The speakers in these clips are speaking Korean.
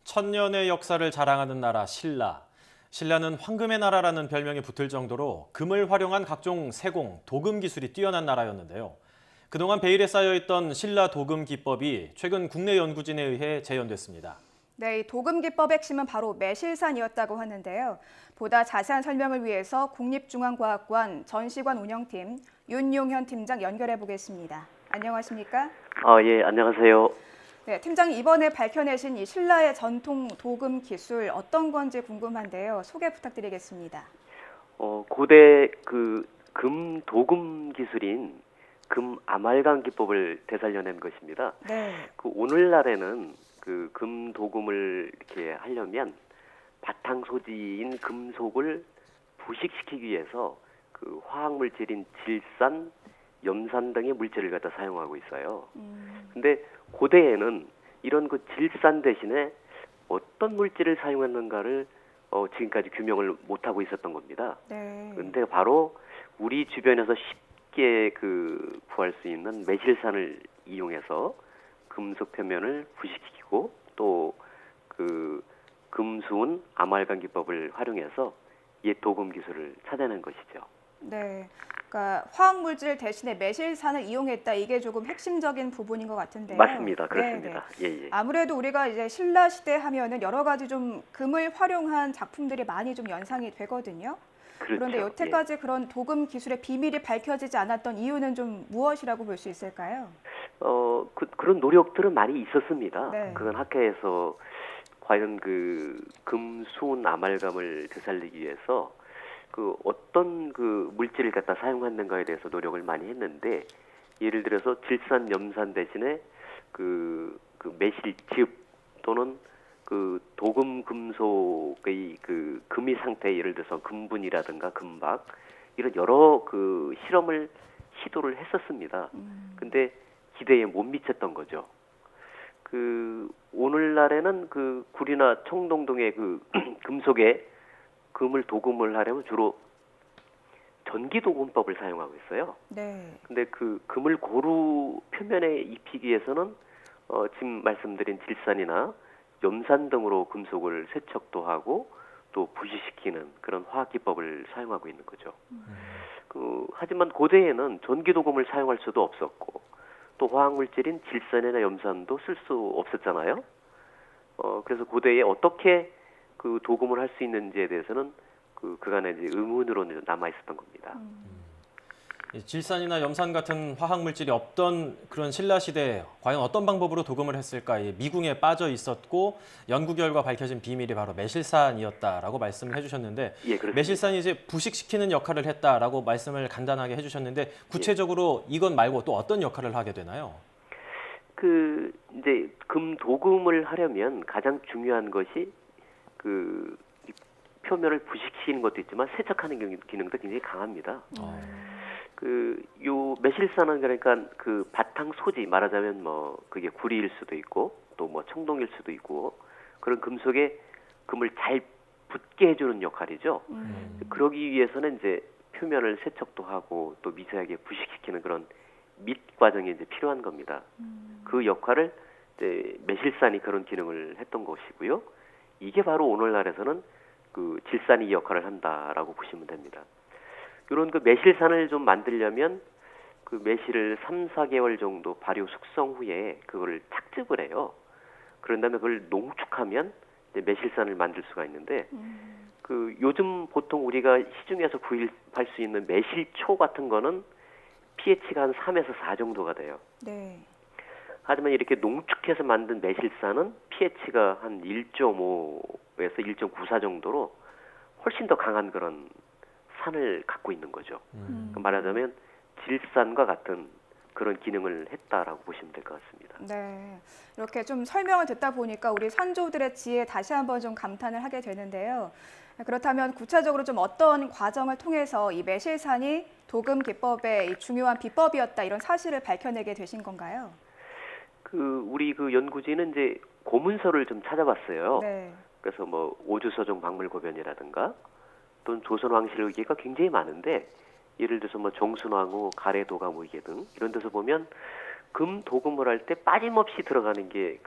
천년의 역사를 자랑하는 나라 신라. 신라는 황금의 나라라는 별명이 붙을 정도로 금을 활용한 각종 세공, 도금 기술이 뛰어난 나라였는데요. 그동안 베일에 쌓여있던 신라 도금 기법이 최근 국내 연구진에 의해 재현됐습니다. 네, 이 도금 기법의 핵심은 바로 매실산이었다고 하는데요. 보다 자세한 설명을 위해서 국립중앙과학관 전시관 운영팀 윤용현 팀장 연결해 보겠습니다. 안녕하십니까? 예, 안녕하세요. 네, 팀장이 이번에 밝혀내신 이 신라의 전통 도금 기술 어떤 건지 궁금한데요. 소개 부탁드리겠습니다. 고대 금 도금 기술인 금 아말감 기법을 되살려낸 것입니다. 네. 오늘날에는 금 도금을 이렇게 하려면 바탕 소지인 금속을 부식시키기 위해서 화학 물질인 질산, 염산 등의 물질을 갖다 사용하고 있어요. 근데 고대에는 이런 질산 대신에 어떤 물질을 사용했는가를 지금까지 규명을 못하고 있었던 겁니다. 네. 근데 바로 우리 주변에서 쉽게 구할 수 있는 매실산을 이용해서 금속 표면을 부식시키고 또 금수은 아말감 기법을 활용해서 옛 도금 기술을 찾아낸 것이죠. 네. 그러니까 화학 물질 대신에 매실산을 이용했다. 이게 조금 핵심적인 부분인 것 같은데요. 맞습니다. 그렇습니다. 네, 예. 아무래도 우리가 이제 신라 시대 하면은 여러 가지 좀 금을 활용한 작품들이 많이 좀 연상이 되거든요. 그렇죠. 그런데 여태까지 그런 도금 기술의 비밀이 밝혀지지 않았던 이유는 좀 무엇이라고 볼 수 있을까요? 그런 노력들은 많이 있었습니다. 네. 그건 학회에서 과연 금수은 아말감을 되살리기 위해서 어떤 물질을 갖다 사용했는가에 대해서 노력을 많이 했는데, 예를 들어서 질산, 염산 대신에 매실즙 또는 도금 금속의 금이 상태, 예를 들어서 금분이라든가 금박, 이런 여러 실험을 시도를 했었습니다. 근데 기대에 못 미쳤던 거죠. 오늘날에는 구리나 청동동의 금속에 금을 도금을 하려면 주로 전기 도금법을 사용하고 있어요. 네. 근데 금을 고루 표면에 입히기 위해서는 지금 말씀드린 질산이나 염산 등으로 금속을 세척도 하고 또 부식시키는 그런 화학 기법을 사용하고 있는 거죠. 하지만 고대에는 전기 도금을 사용할 수도 없었고 또 화학 물질인 질산이나 염산도 쓸 수 없었잖아요. 그래서 고대에 어떻게 도금을 할 수 있는지에 대해서는 그간의 이제 의문으로 남아 있었던 겁니다. 질산이나 염산 같은 화학 물질이 없던 그런 신라 시대에 과연 어떤 방법으로 도금을 했을까? 미궁에 빠져 있었고 연구 결과 밝혀진 비밀이 바로 매실산이었다라고 말씀을 해주셨는데, 예, 그렇습니다. 매실산이 이제 부식시키는 역할을 했다라고 말씀을 간단하게 해주셨는데, 구체적으로 이건 말고 또 어떤 역할을 하게 되나요? 이제 금 도금을 하려면 가장 중요한 것이 표면을 부식시키는 것도 있지만 세척하는 기능도 굉장히 강합니다. 요 매실산은 그러니까 바탕 소지, 말하자면 그게 구리일 수도 있고 또 청동일 수도 있고 그런 금속에 금을 잘 붙게 해주는 역할이죠. 그러기 위해서는 이제 표면을 세척도 하고 또 미세하게 부식시키는 그런 밑 과정이 이제 필요한 겁니다. 그 역할을 이제 매실산이 그런 기능을 했던 것이고요. 이게 바로 오늘날에서는 질산이 이 역할을 한다라고 보시면 됩니다. 이런 매실산을 좀 만들려면 매실을 3, 4개월 정도 발효 숙성 후에 그거를 착즙을 해요. 그런 다음에 그걸 농축하면 이제 매실산을 만들 수가 있는데, 요즘 보통 우리가 시중에서 구입할 수 있는 매실초 같은 거는 pH가 한 3에서 4 정도가 돼요. 네. 하지만 이렇게 농축해서 만든 매실산은 pH가 한 1.5에서 1.94 정도로 훨씬 더 강한 그런 산을 갖고 있는 거죠. 말하자면 질산과 같은 그런 기능을 했다라고 보시면 될 것 같습니다. 네. 이렇게 좀 설명을 듣다 보니까 우리 선조들의 지혜에 다시 한번 좀 감탄을 하게 되는데요. 그렇다면 구체적으로 좀 어떤 과정을 통해서 이 매실산이 도금 기법의 중요한 비법이었다, 이런 사실을 밝혀내게 되신 건가요? 우리 연구진은 이제 고문서를 좀 찾아봤어요. 네. 그래서 오주서종 박물고변이라든가 또는 조선왕실 의계가 굉장히 많은데, 예를 들어서 정순왕후 가래도가 모의계 등 이런 데서 보면 금 도금을 할 때 빠짐없이 들어가는 게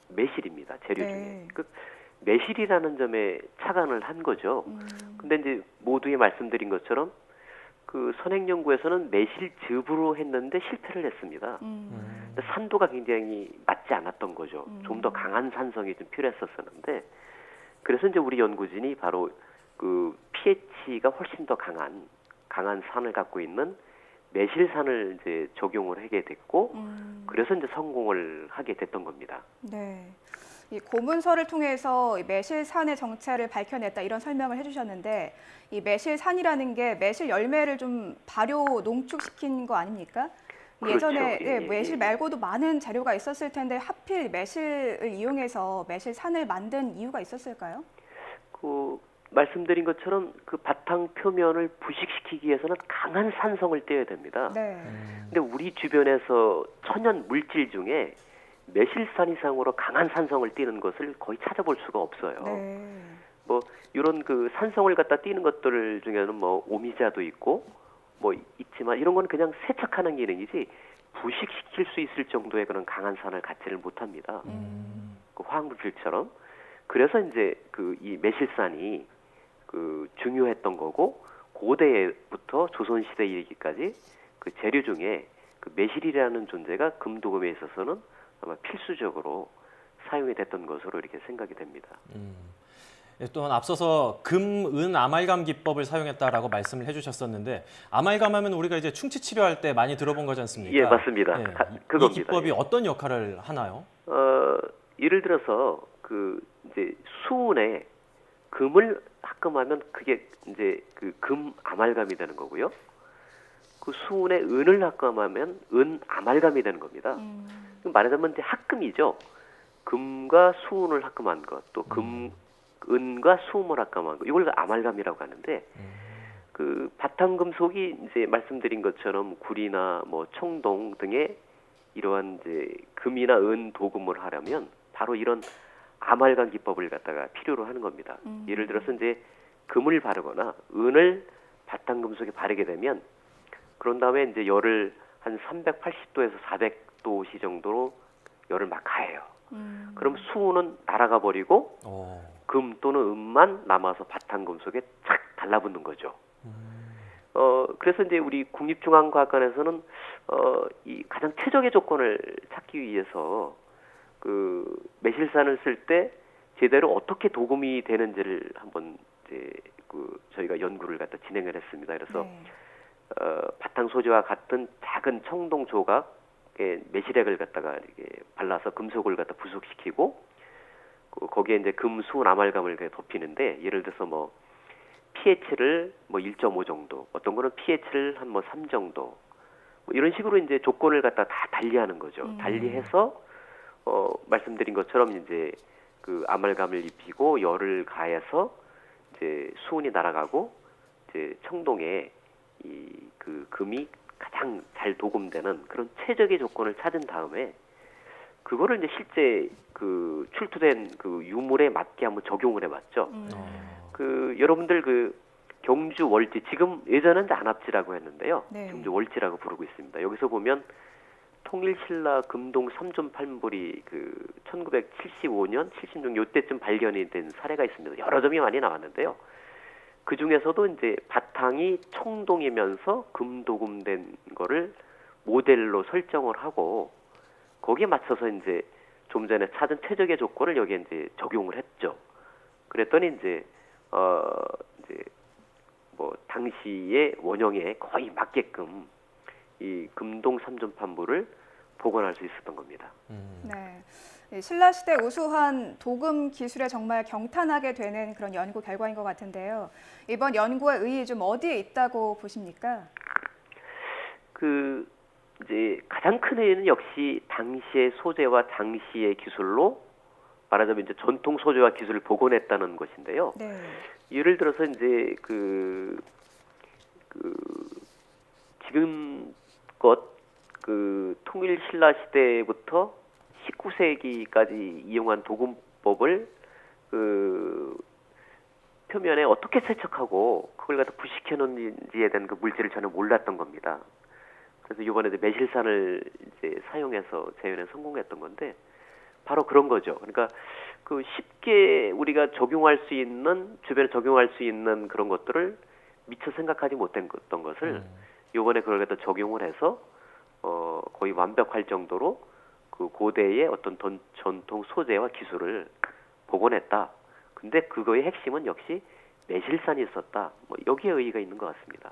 매실입니다. 재료 네. 중에. 그 매실이라는 점에 착안을 한 거죠. 근데 이제 모두에 말씀드린 것처럼 그 선행연구에서는 매실즙으로 했는데 실패를 했습니다. 근데 산도가 굉장히 맞지 않았던 거죠. 좀 더 강한 산성이 좀 필요했었었는데, 그래서 이제 우리 연구진이 바로 그 pH가 훨씬 더 강한 산을 갖고 있는 매실산을 이제 적용을 하게 됐고, 그래서 이제 성공을 하게 됐던 겁니다. 네. 이 고문서를 통해서 이 매실산의 정체를 밝혀냈다 이런 설명을 해주셨는데 이 매실산이라는 게 매실 열매를 좀 발효 농축시킨 거 아닙니까? 그렇죠. 예전에 예, 매실 예. 말고도 많은 재료가 있었을 텐데 하필 매실을 이용해서 매실산을 만든 이유가 있었을까요? 그 말씀드린 것처럼 그 바탕 표면을 부식시키기 위해서는 강한 산성을 떼어야 됩니다. 네. 근데 우리 주변에서 천연 물질 중에 매실산 이상으로 강한 산성을 띠는 것을 거의 찾아볼 수가 없어요. 네. 뭐 이런 그 산성을 갖다 띠는 것들 중에는 뭐 오미자도 있고 뭐 있지만 이런 건 그냥 세척하는 기능이지 부식시킬 수 있을 정도의 그런 강한 산을 갖지를 못합니다. 그 화학물질처럼. 그래서 이제 그 이 매실산이 그 중요했던 거고, 고대부터 조선 시대 이르기까지 그 재료 중에 그 매실이라는 존재가 금도금에 있어서는 아마 필수적으로 사용이 됐던 것으로 이렇게 생각이 됩니다. 또한 앞서서 금, 은 아말감 기법을 사용했다라고 말씀을 해주셨었는데, 아말감하면 우리가 이제 충치 치료할 때 많이 들어본 거지 않습니까? 예, 맞습니다. 이 그겁니다. 기법이 예. 어떤 역할을 하나요? 예를 들어서 그 이제 수은에 금을 합금하면 그게 이제 그 금 아말감이 되는 거고요. 그 수은에 은을 합금하면 은 아말감이 되는 겁니다. 말하자면 이제 합금이죠. 금과 수은을 합금한 것, 또 은과 수음을 합금한 것, 이걸 아말감이라고 하는데, 그 바탕 금속이 이제 말씀드린 것처럼 구리나 뭐 청동 등의 이러한 이제 금이나 은 도금을 하려면 바로 이런 아말감 기법을 갖다가 필요로 하는 겁니다. 예를 들어서 이제 금을 바르거나 은을 바탕 금속에 바르게 되면, 그런 다음에 이제 열을 한 380도에서 400도씨 정도로 열을 막 가해요. 그럼 수은은 날아가 버리고 금 또는 은만 남아서 바탕 금속에 착 달라붙는 거죠. 그래서 이제 우리 국립중앙과학관에서는 이 가장 최적의 조건을 찾기 위해서 그 매실산을 쓸 때 제대로 어떻게 도금이 되는지를 한번 이제 그 저희가 연구를 갖다 진행을 했습니다. 그래서 네. 바탕 소재와 같은 작은 청동 조각에 매실액을 갖다가 이렇게 발라서 금속을 갖다 부속시키고, 거기에 이제 금, 수은, 아말감을 덮이는데, 예를 들어서 뭐 pH를 뭐 1.5 정도, 어떤 거는 pH를 한 뭐 3 정도, 뭐 이런 식으로 이제 조건을 갖다 다 달리하는 거죠. 달리해서 말씀드린 것처럼 이제 그 아말감을 입히고 열을 가해서 이제 수은이 날아가고 이제 청동에 이 그 금이 가장 잘 도금되는 그런 최적의 조건을 찾은 다음에 그거를 이제 실제 그 출토된 그 유물에 맞게 한번 적용을 해봤죠. 그 여러분들 그 경주 월지, 지금 예전엔 안압지라고 했는데요. 네. 지금 월지라고 부르고 있습니다. 여기서 보면 통일신라 금동 3점 판불이 그 1975년, 76 요때쯤 발견이 된 사례가 있습니다. 여러 점이 많이 나왔는데요. 그 중에서도 이제 바탕이 청동이면서 금도금된 거를 모델로 설정을 하고 거기에 맞춰서 이제 좀 전에 찾은 최적의 조건을 여기에 이제 적용을 했죠. 그랬더니 이제 뭐 당시의 원형에 거의 맞게끔 이 금동 3점 판부를 복원할 수 있었던 겁니다. 네. 신라시대 우수한 도금 기술에 정말 경탄하게 되는 그런 연구 결과인 것 같은데요. 이번 연구의 의의 좀 어디에 있다고 보십니까? 그 이제 가장 큰 의의는 역시 당시의 소재와 당시의 기술로 말하자면 이제 전통 소재와 기술을 복원했다는 것인데요. 네. 예를 들어서 이제 지금껏 그 통일 신라 시대부터 19세기까지 이용한 도금법을 그 표면에 어떻게 세척하고 그걸 갖다 부식해 놓는지에 대한 그 물질을 저는 몰랐던 겁니다. 그래서 이번에 이제 매실산을 이제 사용해서 재현에 성공했던 건데, 바로 그런 거죠. 그러니까 그 쉽게 우리가 적용할 수 있는 주변에 적용할 수 있는 그런 것들을 미처 생각하지 못했던 것을 요번에 그걸 갖다 적용을 해서 거의 완벽할 정도로 그 고대의 어떤 전통 소재와 기술을 복원했다. 근데 그거의 핵심은 역시 매실산이 있었다. 뭐 여기에 의의가 있는 것 같습니다.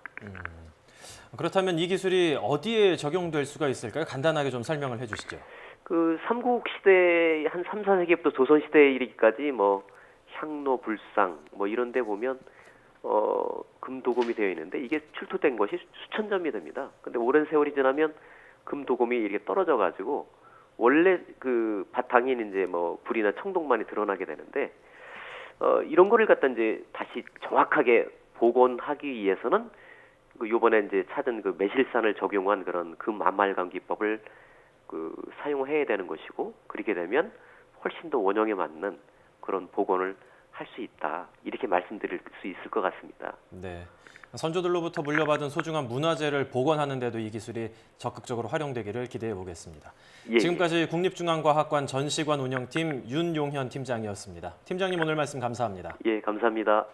그렇다면 이 기술이 어디에 적용될 수가 있을까요? 간단하게 좀 설명을 해주시죠. 그 삼국시대 한 3, 4세기부터 조선시대에 이르기까지 뭐 향로, 불상 뭐 이런 데 보면 금도금이 되어 있는데 이게 출토된 것이 수천 점이 됩니다. 근데 오랜 세월이 지나면 금도금이 이렇게 떨어져 가지고 원래 그 바탕인 이제 뭐 불이나 청동만이 드러나게 되는데 이런 거를 갖다 이제 다시 정확하게 복원하기 위해서는 그 요번에 이제 찾은 그 매실산을 적용한 그런 금 아말감 기법을 그 사용해야 되는 것이고 그렇게 되면 훨씬 더 원형에 맞는 그런 복원을 할 수 있다. 이렇게 말씀드릴 수 있을 것 같습니다. 네. 선조들로부터 물려받은 소중한 문화재를 복원하는 데도 이 기술이 적극적으로 활용되기를 기대해 보겠습니다. 예, 지금까지 국립중앙과학관 전시관 운영팀 윤용현 팀장이었습니다. 팀장님 오늘 말씀 감사합니다. 예, 감사합니다.